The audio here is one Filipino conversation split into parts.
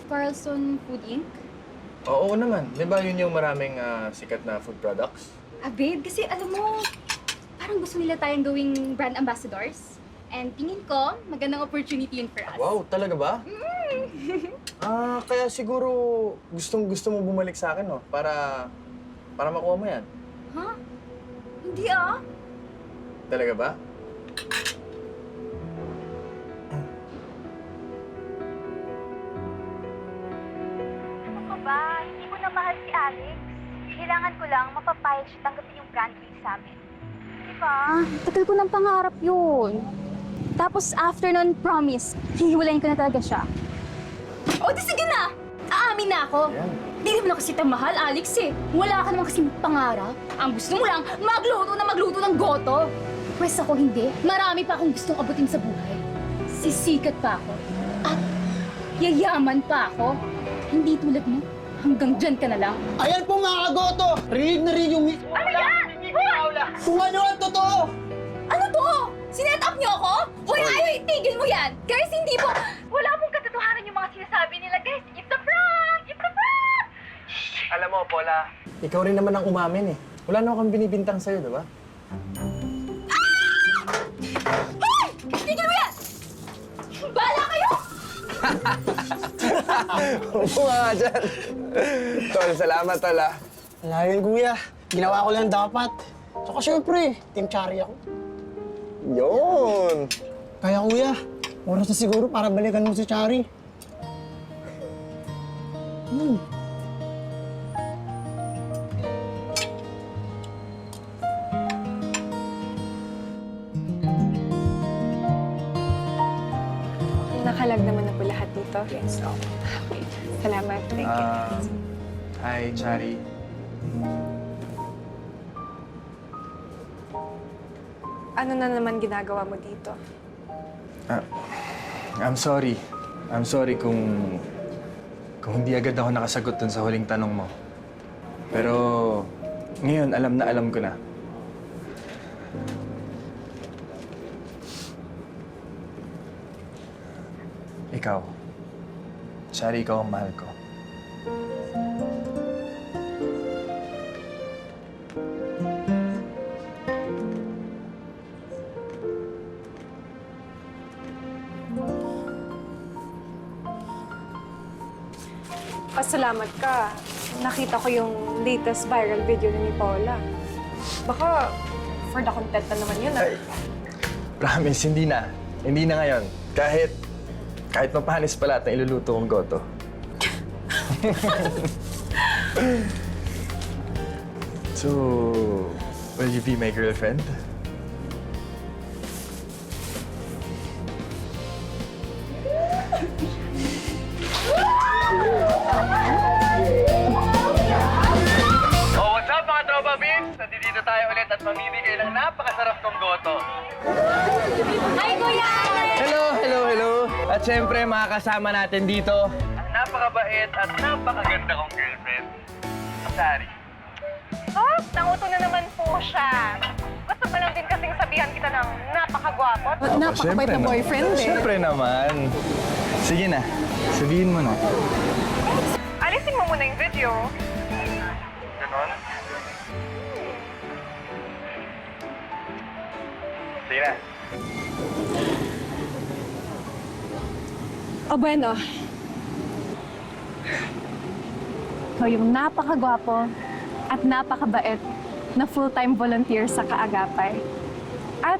Carlson Food Inc.? Oo naman. Di ba yun yung maraming sikat na food products? Babe, kasi alam mo, parang gusto nila tayong gawing brand ambassadors. And tingin ko, magandang opportunity yun for us. Wow, talaga ba? Kaya siguro gustong-gusto mo bumalik sa akin, no? Para makuha mo yan. Ha? Hindi Talaga ba? Ano ka ba? Hindi ko na mahal si Alex. Kailangan ko lang mapapayag siya tanggapin yung brand deal sa amin. Di ba? Tagal ko ng pangarap yun. Tapos after nun, promise, hihiwalayin ko na talaga siya. O di sige na! Aamin na ako. Yan. Di naman ako kita mahal, Alex eh. Wala ka naman kasing pangarap. Ang gusto mo lang, magluto ng goto. Pwes ako hindi. Marami pa akong gustong abutin sa buhay. Sisikat pa ako. At yayaman pa ako. Hindi tulad mo. Hanggang dyan ka na lang. Ayan po mga kagoto! Rinig na rin yung mismo. Ano yan? Kung ano ang totoo! Ano to? Sinet up niyo ako? Hoy, ayaw, itigil mo yan! Guys, hindi po... Wala mong katotohanan yung mga sinasabi nila, guys. It's a prank! It's a prank! Alam mo, Paula, ikaw rin naman ang umamin eh. Wala naman kang binibintang sa'yo, di ba? Hoy! Tigil mo yan! Bahala kayo! Upo nga dyan. Tol, salamat, Tol, Wala yun, kuya. Ginawa ko lang dapat. Saka syempre, Team Chari ako. Yun! Kaya kuya, oras na siguro para balikan mo si Chari. Nakalag naman na po lahat dito. Yes, okay. Salamat. Thank you. Hi, Chari. Ano na naman ginagawa mo dito? I'm sorry. I'm sorry kung hindi agad ako nakasagot dun sa huling tanong mo. Pero ngayon, alam na alam ko na. Ikaw. Chari, ikaw ang mahal ko. Pasalamat ka. Nakita ko yung latest viral video ni Paula. Baka for the content na naman yun, Ay, promise, hindi na. Hindi na ngayon. Kahit mapanis pa lahat ng iluluto kong goto. So, will you be my girlfriend? Oh, what's up mga tropa beans? Nandito tayo ulit at mamimigay ng napakasarap kong goto. Hi, Kuya! Hello. At syempre, mga kasama natin dito. Ang napakabait at napakaganda kong girlfriend, Sari. Oh, nanguto na naman po siya. Gusto mo lang din kasing sabihan kita ng napakagwapo. napakabait na boyfriend eh. Syempre naman. Sige na, sabihin mo na. Alisin mo muna yung video. Ganon? Sige na. O bueno. Ikaw yung napakagwapo at napakabait na full-time volunteer sa Kaagapay. At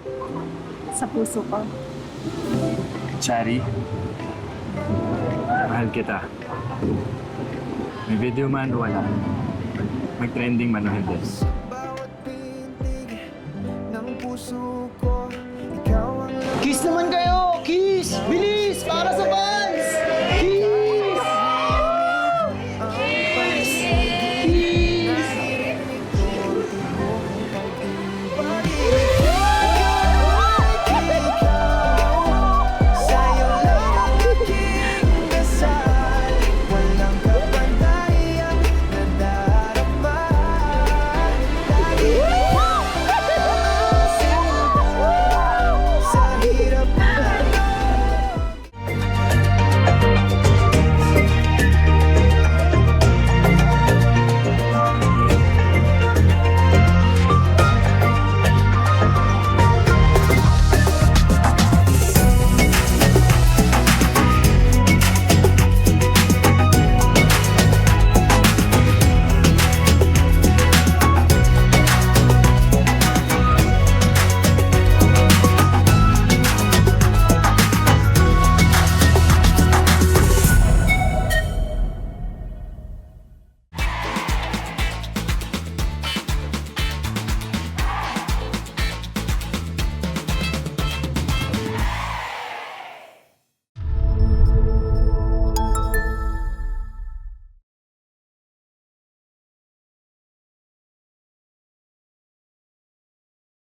sa puso ko. Chari, mahal kita. May video man o wala. Mag-trending man o hindi. Kiss naman kayo!